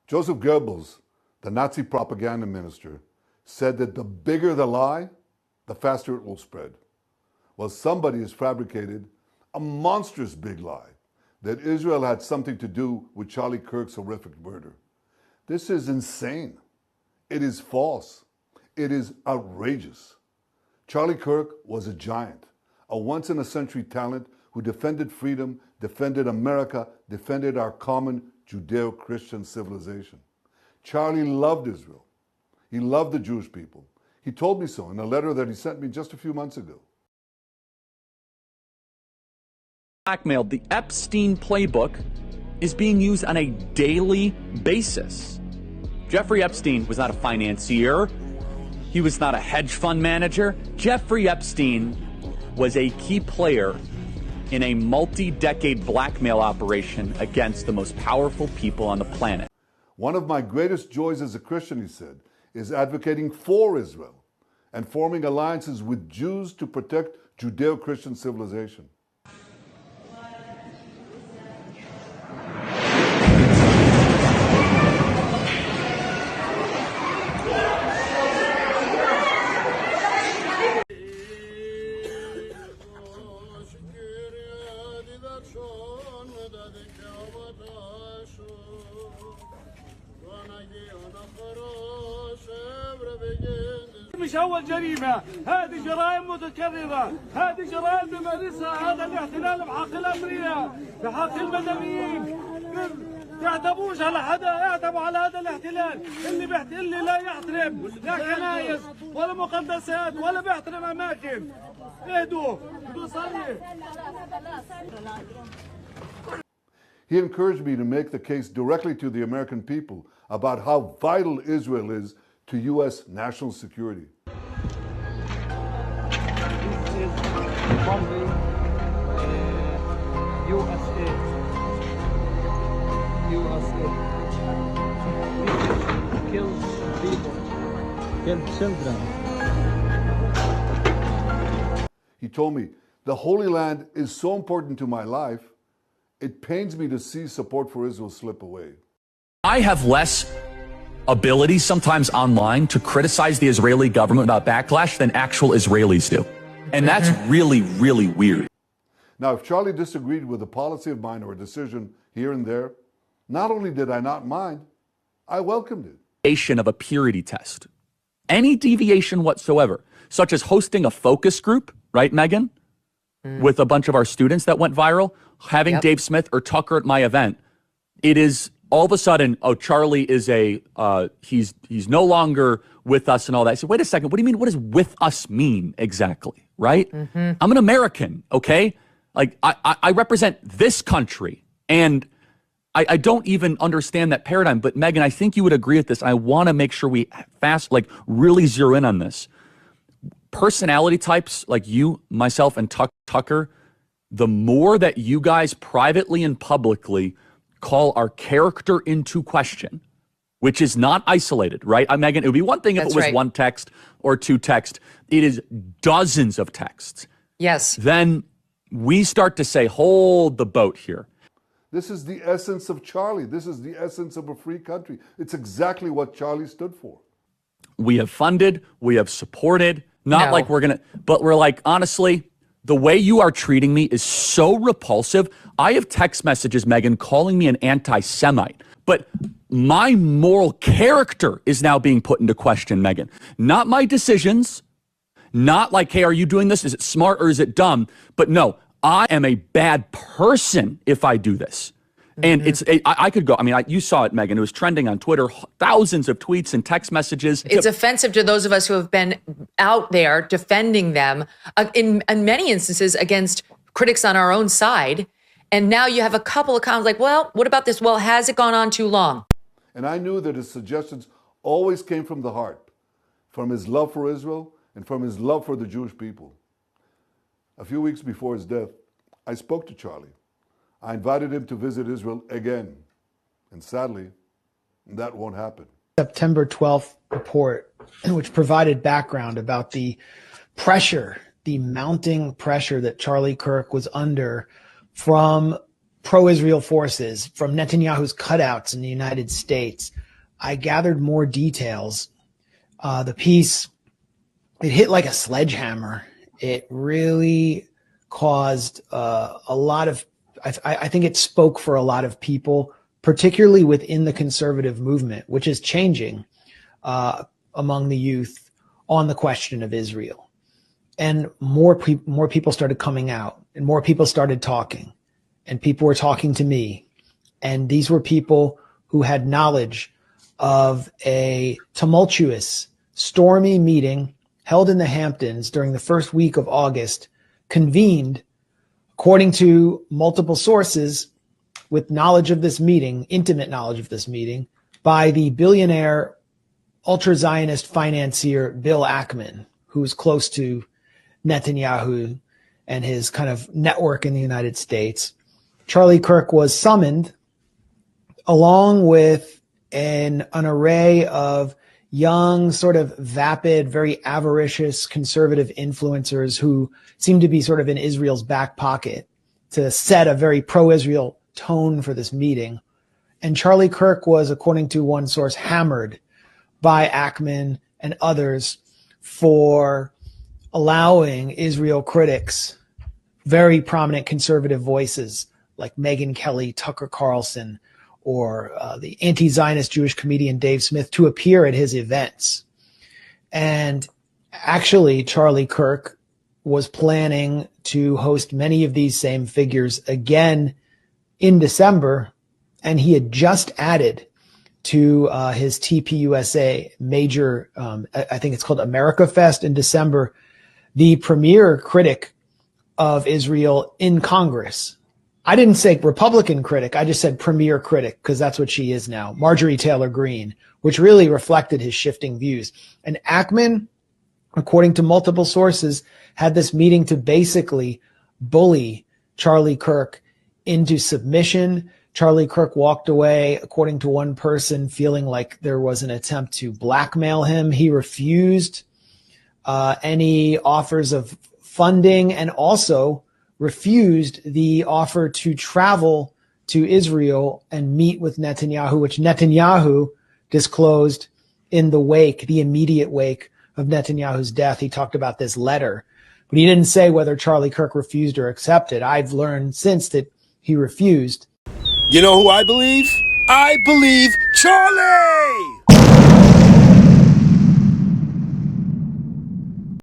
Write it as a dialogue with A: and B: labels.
A: Joseph Goebbels, the Nazi propaganda minister, said that the bigger the lie, the faster it will spread. Well, somebody has fabricated a monstrous big lie that Israel had something to do with Charlie Kirk's horrific murder. This is insane. It is false. It is outrageous. Charlie Kirk was a giant, a once-in-a-century talent who defended freedom, defended America, defended our common Judeo-Christian civilization. Charlie loved Israel. He loved the Jewish people. He told me so in a letter that he sent me just a few months ago.
B: Blackmailed. The Epstein playbook is being used on a daily basis. Jeffrey Epstein was not a financier. He was not a hedge fund manager. Jeffrey Epstein was a key player in a multi-decade blackmail operation against the most powerful people on the planet.
A: One of my greatest joys as a Christian, he said, is advocating for Israel and forming alliances with Jews to protect Judeo-Christian civilization.
C: مش أول جريمة، هذه جرائم متكررة، هذه جرائم بيمارسها هذا الاحتلال بحق الأبرياء، بحق المدنيين. تعتبوش على حدا، اعتبوا على هذا الاحتلال اللي لا يحترم لا كنايس ولا مقدسات ولا بيحترم أماكن. اهدوا، بدو صلي.
A: He encouraged me to make the case directly to the American people about how vital Israel is to U.S. national security.
D: This is from the USA. USA. This kills people, kills children.
A: He told me, the Holy Land is so important to my life, it pains me to see support for Israel slip away.
B: I have less ability sometimes online to criticize the Israeli government about backlash than actual Israelis do. And that's really, really weird.
A: Now, if Charlie disagreed with a policy of mine or a decision here and there, not only did I not mind, I welcomed it.
B: Of a purity test. Any deviation whatsoever, such as hosting a focus group, right, Megan? With a bunch of our students that went viral, having Dave Smith or Tucker at my event, it is all of a sudden, oh, Charlie is he's no longer with us and all that. I said, wait a second, what do you mean? What does with us mean exactly, right? I'm an American, okay? Like, I represent this country, and I don't even understand that paradigm. But Megan, I think you would agree with this. I want to make sure we really zero in on this. Personality types like you, myself, and Tucker, the more that you guys privately and publicly call our character into question, which is not isolated, right? Megan, it would be one thing if it was one text or two text. It is dozens of texts.
E: Yes.
B: Then we start to say, hold the boat here.
A: This is the essence of Charlie. This is the essence of a free country. It's exactly what Charlie stood for.
B: We have funded, we have supported, like we're going to, but we're like, honestly, the way you are treating me is so repulsive. I have text messages, Megan, calling me an anti-Semite. But my moral character is now being put into question, Megan. Not my decisions. Not like, hey, are you doing this? Is it smart or is it dumb? But no, I am a bad person if I do this. And I could go, you saw it, Megan. It was trending on Twitter, thousands of tweets and text messages.
E: It's offensive to those of us who have been out there defending them in many instances against critics on our own side. And now you have a couple of comments like, well, what about this? Well, has it gone on too long?
A: And I knew that his suggestions always came from the heart, from his love for Israel and from his love for the Jewish people. A few weeks before his death, I spoke to Charlie. I invited him to visit Israel again. And sadly, that won't happen.
F: September 12th report, which provided background about the pressure, the mounting pressure that Charlie Kirk was under from pro-Israel forces, from Netanyahu's cutouts in the United States, I gathered more details. The piece, it hit like a sledgehammer. It really caused a lot of, I think it spoke for a lot of people, particularly within the conservative movement, which is changing among the youth on the question of Israel. And more people started coming out, and more people started talking, and people were talking to me. And these were people who had knowledge of a tumultuous, stormy meeting held in the Hamptons during the first week of August, convened, according to multiple sources, with knowledge of this meeting, intimate knowledge of this meeting, by the billionaire ultra-Zionist financier Bill Ackman, who was close to Netanyahu and his kind of network in the United States. Charlie Kirk was summoned along with an array of young, sort of vapid, very avaricious conservative influencers who seemed to be sort of in Israel's back pocket to set a very pro-Israel tone for this meeting. And Charlie Kirk was, according to one source, hammered by Ackman and others for allowing Israel critics, very prominent conservative voices like Megyn Kelly, Tucker Carlson, or the anti-Zionist Jewish comedian Dave Smith, to appear at his events. And actually, Charlie Kirk was planning to host many of these same figures again in December, and he had just added to his TPUSA major, I think it's called America Fest in December, the premier critic of Israel in Congress. I didn't say Republican critic, I just said premier critic, because that's what she is now, Marjorie Taylor Greene, which really reflected his shifting views. And Ackman, according to multiple sources, had this meeting to basically bully Charlie Kirk into submission. Charlie Kirk walked away, according to one person, feeling like there was an attempt to blackmail him. He refused any offers of funding, and also refused the offer to travel to Israel and meet with Netanyahu, which Netanyahu disclosed in the wake, the immediate wake of Netanyahu's death. He talked about this letter, but he didn't say whether Charlie Kirk refused or accepted. I've learned since that he refused.
G: You know who I believe? I believe Charlie!